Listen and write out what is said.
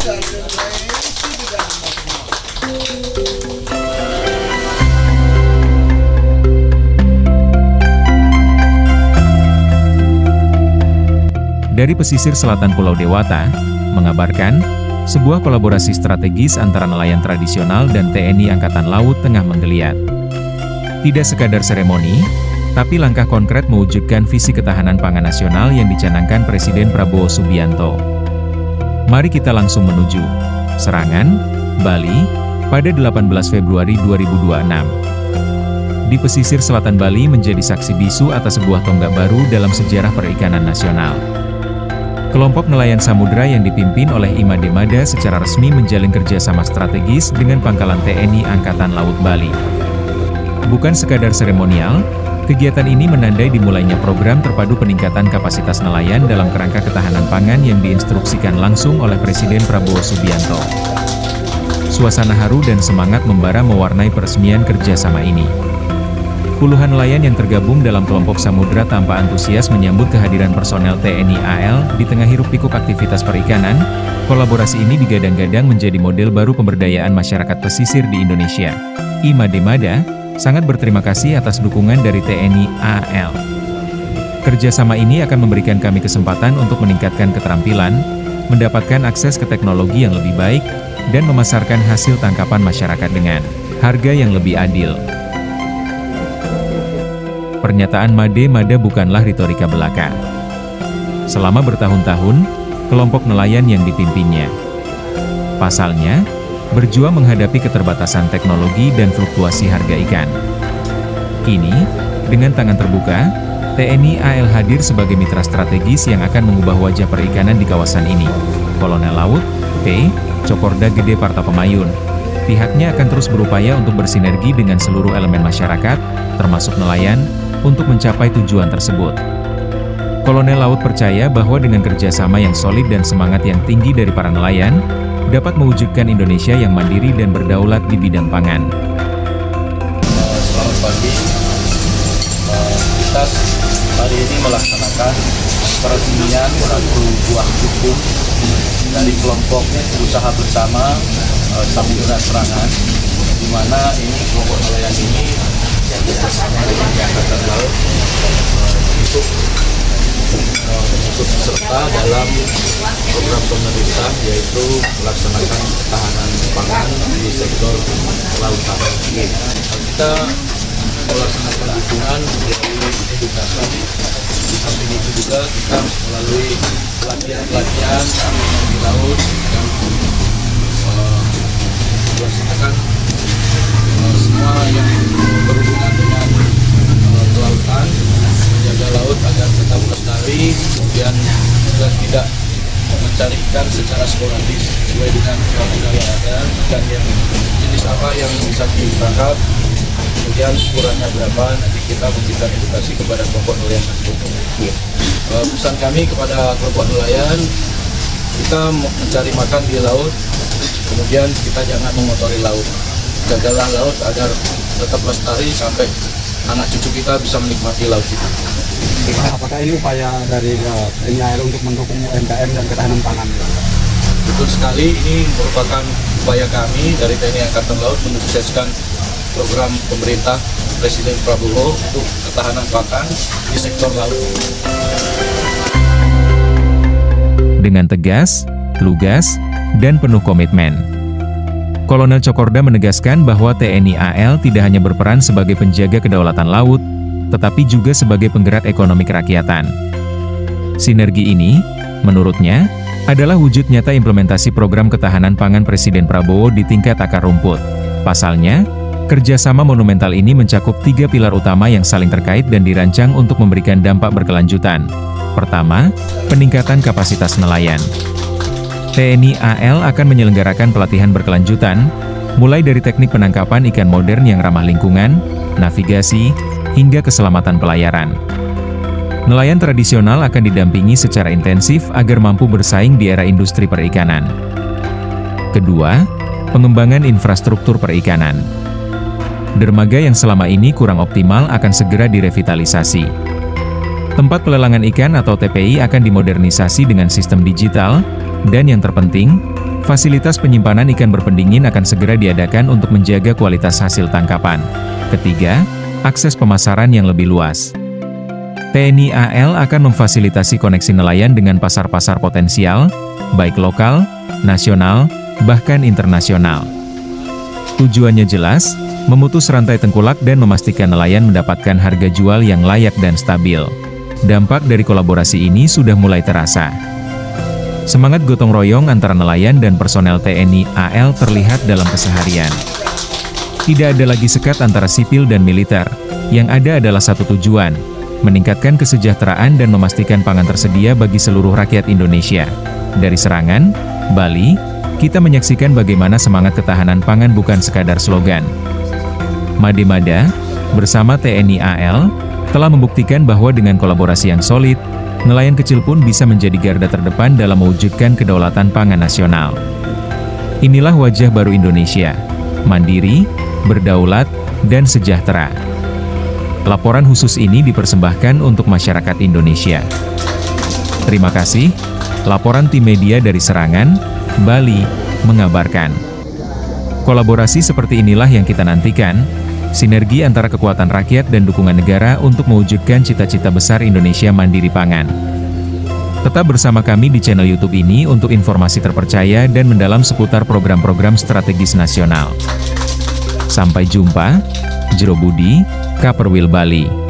Dari pesisir selatan Pulau Dewata, mengabarkan, sebuah kolaborasi strategis antara nelayan tradisional dan TNI Angkatan Laut tengah menggeliat. Tidak sekadar seremoni, tapi langkah konkret mewujudkan visi ketahanan pangan nasional yang dicanangkan Presiden Prabowo Subianto. Mari kita langsung menuju Serangan, Bali, pada 18 Februari 2026. Di pesisir selatan Bali menjadi saksi bisu atas sebuah tonggak baru dalam sejarah perikanan nasional. Kelompok nelayan samudra yang dipimpin oleh Imade Mada secara resmi menjalin kerjasama strategis dengan pangkalan TNI Angkatan Laut Bali. Bukan sekadar seremonial, kegiatan ini menandai dimulainya program terpadu peningkatan kapasitas nelayan dalam kerangka ketahanan pangan yang diinstruksikan langsung oleh Presiden Prabowo Subianto. Suasana haru dan semangat membara mewarnai peresmian kerjasama ini. Puluhan nelayan yang tergabung dalam kelompok samudra tanpa antusias menyambut kehadiran personel TNI AL di tengah hiruk-pikuk aktivitas perikanan. Kolaborasi ini digadang-gadang menjadi model baru pemberdayaan masyarakat pesisir di Indonesia. Imade Mada sangat berterima kasih atas dukungan dari TNI AL. Kerjasama ini akan memberikan kami kesempatan untuk meningkatkan keterampilan, mendapatkan akses ke teknologi yang lebih baik, dan memasarkan hasil tangkapan masyarakat dengan harga yang lebih adil. Pernyataan Imade Mada bukanlah retorika belaka. Selama bertahun-tahun, kelompok nelayan yang dipimpinnya, pasalnya, berjuang menghadapi keterbatasan teknologi dan fluktuasi harga ikan. Kini, dengan tangan terbuka, TNI AL hadir sebagai mitra strategis yang akan mengubah wajah perikanan di kawasan ini. Kolonel Laut, P. Cokorda Gede Parta Pemayun. Pihaknya akan terus berupaya untuk bersinergi dengan seluruh elemen masyarakat, termasuk nelayan, untuk mencapai tujuan tersebut. Kolonel Laut percaya bahwa dengan kerjasama yang solid dan semangat yang tinggi dari para nelayan, dapat mewujudkan Indonesia yang mandiri dan berdaulat di bidang pangan. Selamat pagi. Kita hari ini melaksanakan peresmian satu buah hukum dari kelompok usaha bersama Samudra Serangan, di mana ini kelompok nelayan ini bersama dengan Angkatan Laut untuk ikut serta dalam program pemerintah, yaitu melaksanakan ketahanan pangan di sektor kelautan. Kita melaksanakan dukungan melalui edukasi. Di samping itu juga kita melalui pelatihan-pelatihan di laut yang melaksanakan semua yang berhubungan dengan kelautan, menjaga laut agar tetap lestari, kemudian juga tidak mencari ikan secara sporadis sesuai dengan budaya yang ada, ikan yang jenis apa yang bisa ditangkap, kemudian ukurannya berapa. Nanti kita memberikan edukasi kepada kelompok nelayan tersebut. Pesan kami kepada kelompok nelayan, kita mencari makan di laut, kemudian kita jangan mengotori laut. Jagalah laut agar tetap lestari sampai anak cucu kita bisa menikmati laut itu. Apakah ini upaya dari TNI AL untuk mendukung UMKM dan ketahanan pangan? Betul sekali, ini merupakan upaya kami dari TNI Angkatan Laut menyukseskan program pemerintah Presiden Prabowo untuk ketahanan pangan di sektor laut. Dengan tegas, lugas, dan penuh komitmen, Kolonel Cokorda menegaskan bahwa TNI AL tidak hanya berperan sebagai penjaga kedaulatan laut, tetapi juga sebagai penggerak ekonomi kerakyatan. Sinergi ini, menurutnya, adalah wujud nyata implementasi program ketahanan pangan Presiden Prabowo di tingkat akar rumput. Pasalnya, kerjasama monumental ini mencakup 3 pilar utama yang saling terkait dan dirancang untuk memberikan dampak berkelanjutan. Pertama, peningkatan kapasitas nelayan. TNI AL akan menyelenggarakan pelatihan berkelanjutan, mulai dari teknik penangkapan ikan modern yang ramah lingkungan, navigasi, hingga keselamatan pelayaran. Nelayan tradisional akan didampingi secara intensif agar mampu bersaing di era industri perikanan. Kedua, pengembangan infrastruktur perikanan. Dermaga yang selama ini kurang optimal akan segera direvitalisasi. Tempat pelelangan ikan atau TPI akan dimodernisasi dengan sistem digital, dan yang terpenting, Fasilitas penyimpanan ikan berpendingin akan segera diadakan untuk menjaga kualitas hasil tangkapan. Ketiga, akses pemasaran yang lebih luas. TNI AL akan memfasilitasi koneksi nelayan dengan pasar-pasar potensial, baik lokal, nasional, bahkan internasional. Tujuannya jelas, memutus rantai tengkulak dan memastikan nelayan mendapatkan harga jual yang layak dan stabil. Dampak dari kolaborasi ini sudah mulai terasa. Semangat gotong royong antara nelayan dan personel TNI AL terlihat dalam keseharian. Tidak ada lagi sekat antara sipil dan militer, yang ada adalah satu tujuan, meningkatkan kesejahteraan dan memastikan pangan tersedia bagi seluruh rakyat Indonesia. Dari Serangan, Bali, kita menyaksikan bagaimana semangat ketahanan pangan bukan sekadar slogan. Made-Mada, bersama TNI AL, telah membuktikan bahwa dengan kolaborasi yang solid, nelayan kecil pun bisa menjadi garda terdepan dalam mewujudkan kedaulatan pangan nasional. Inilah wajah baru Indonesia, mandiri, berdaulat, dan sejahtera. Laporan khusus ini dipersembahkan untuk masyarakat Indonesia. Terima kasih. Laporan tim media dari Serangan, Bali, mengabarkan. Kolaborasi seperti inilah yang kita nantikan, sinergi antara kekuatan rakyat dan dukungan negara untuk mewujudkan cita-cita besar Indonesia mandiri pangan. Tetap bersama kami di channel YouTube ini untuk informasi terpercaya dan mendalam seputar program-program strategis nasional. Sampai jumpa, Jero Budi, Kaperwil Bali.